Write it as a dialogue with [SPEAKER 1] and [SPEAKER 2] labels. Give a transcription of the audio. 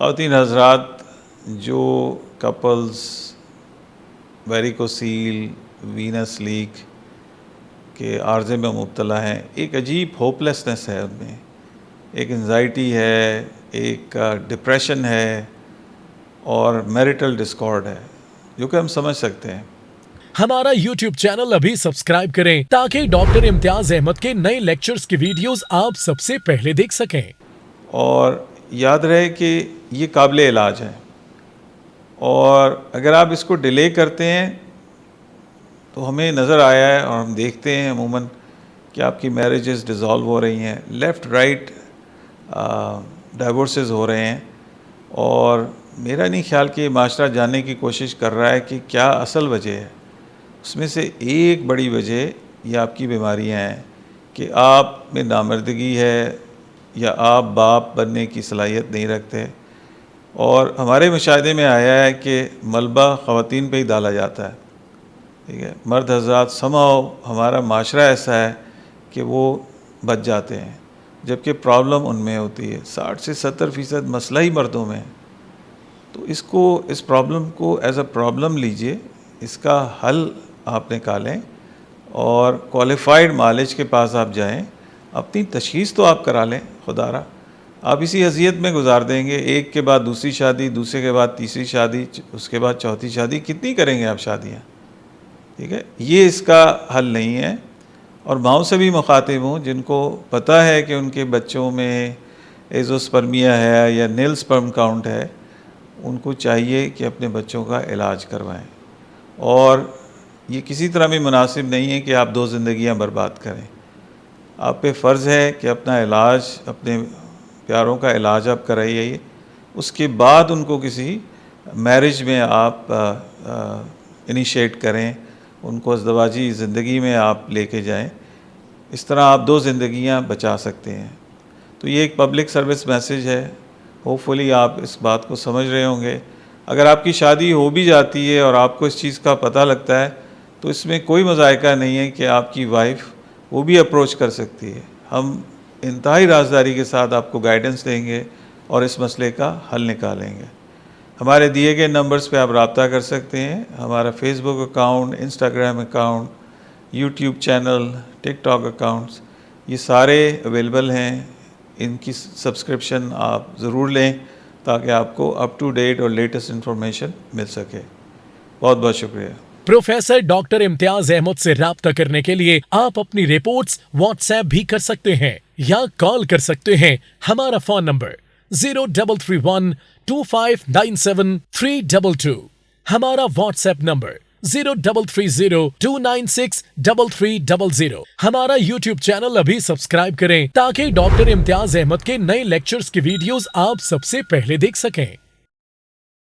[SPEAKER 1] خواتین حضرات، جو کپلز ویریکوسیل وینس لیک کے عارضے میں مبتلا ہیں، ایک عجیب ہوپلیسنس ہے ان میں، ایک انزائٹی ہے، ایک ڈپریشن ہے اور میریٹل ڈسکارڈ ہے، جو کہ ہم سمجھ سکتے ہیں۔
[SPEAKER 2] ہمارا یوٹیوب چینل ابھی سبسکرائب کریں تاکہ ڈاکٹر امتیاز احمد کے نئے لیکچرز کی ویڈیوز آپ سب سے پہلے دیکھ سکیں۔
[SPEAKER 1] اور یاد رہے کہ یہ قابل علاج ہے، اور اگر آپ اس کو ڈیلے کرتے ہیں تو ہمیں نظر آیا ہے اور ہم دیکھتے ہیں عموماً کہ آپ کی میرجز ڈیزالو ہو رہی ہیں، لیفٹ رائٹ ڈائیورسز ہو رہے ہیں، اور میرا نہیں خیال کہ یہ معاشرہ جاننے کی کوشش کر رہا ہے کہ کیا اصل وجہ ہے۔ اس میں سے ایک بڑی وجہ یہ آپ کی بیماریاں ہیں کہ آپ میں نامردگی ہے یا آپ باپ بننے کی صلاحیت نہیں رکھتے، اور ہمارے مشاہدے میں آیا ہے کہ ملبہ خواتین پہ ہی ڈالا جاتا ہے، ٹھیک ہے۔ مرد حضرات سماؤ ہمارا معاشرہ ایسا ہے کہ وہ بچ جاتے ہیں، جبکہ پرابلم ان میں ہوتی ہے۔ 60 سے 70% مسئلہ ہی مردوں میں ہے۔ تو اس پرابلم کو ایز اے پرابلم لیجئے، اس کا حل آپ نکالیں، اور کوالیفائڈ معالج کے پاس آپ جائیں، اپنی تشخیص تو آپ کرا لیں۔ خدا را آپ اسی اذیت میں گزار دیں گے، ایک کے بعد دوسری شادی، دوسرے کے بعد تیسری شادی، اس کے بعد چوتھی شادی، کتنی کریں گے آپ شادیاں؟ ٹھیک ہے، یہ اس کا حل نہیں ہے۔ اور ماؤں سے بھی مخاطب ہوں جن کو پتہ ہے کہ ان کے بچوں میں ایزوسپرمیا ہے یا نیل سپرم کاؤنٹ ہے، ان کو چاہیے کہ اپنے بچوں کا علاج کروائیں، اور یہ کسی طرح بھی مناسب نہیں ہے کہ آپ 2 زندگیاں برباد کریں۔ آپ پہ فرض ہے کہ اپنا علاج، اپنے پیاروں کا علاج آپ کرائیے، اس کے بعد ان کو کسی میرج میں آپ انیشیٹ کریں، ان کو ازدواجی زندگی میں آپ لے کے جائیں۔ اس طرح آپ 2 زندگیاں بچا سکتے ہیں۔ تو یہ ایک پبلک سروس میسیج ہے، ہوپ فلی آپ اس بات کو سمجھ رہے ہوں گے۔ اگر آپ کی شادی ہو بھی جاتی ہے اور آپ کو اس چیز کا پتہ لگتا ہے تو اس میں کوئی مذائقہ نہیں ہے کہ آپ کی وائف وہ بھی اپروچ کر سکتی ہے۔ ہم انتہائی رازداری کے ساتھ آپ کو گائیڈنس دیں گے اور اس مسئلے کا حل نکالیں گے۔ ہمارے دیے گئے نمبرز پہ آپ رابطہ کر سکتے ہیں۔ ہمارا Facebook account, Instagram account, YouTube channel, TikTok accounts, یہ سارے اویلیبل ہیں۔ ان کی سبسکرپشن آپ ضرور لیں تاکہ آپ کو اپ ٹو ڈیٹ اور لیٹسٹ انفارمیشن مل سکے۔ بہت بہت شکریہ۔
[SPEAKER 2] پروفیسر ڈاکٹر امتیاز احمد سے رابطہ کرنے کے لیے آپ اپنی رپورٹس واٹس ایپ بھی کر سکتے ہیں یا کال کر سکتے ہیں۔ ہمارا فون نمبر 0331259732، ہمارا واٹس ایپ نمبر 033029633300۔ ہمارا یوٹیوب چینل ابھی سبسکرائب کریں تاکہ ڈاکٹر امتیاز احمد کے نئے لیکچرز کی ویڈیوز آپ سب سے پہلے دیکھ سکیں۔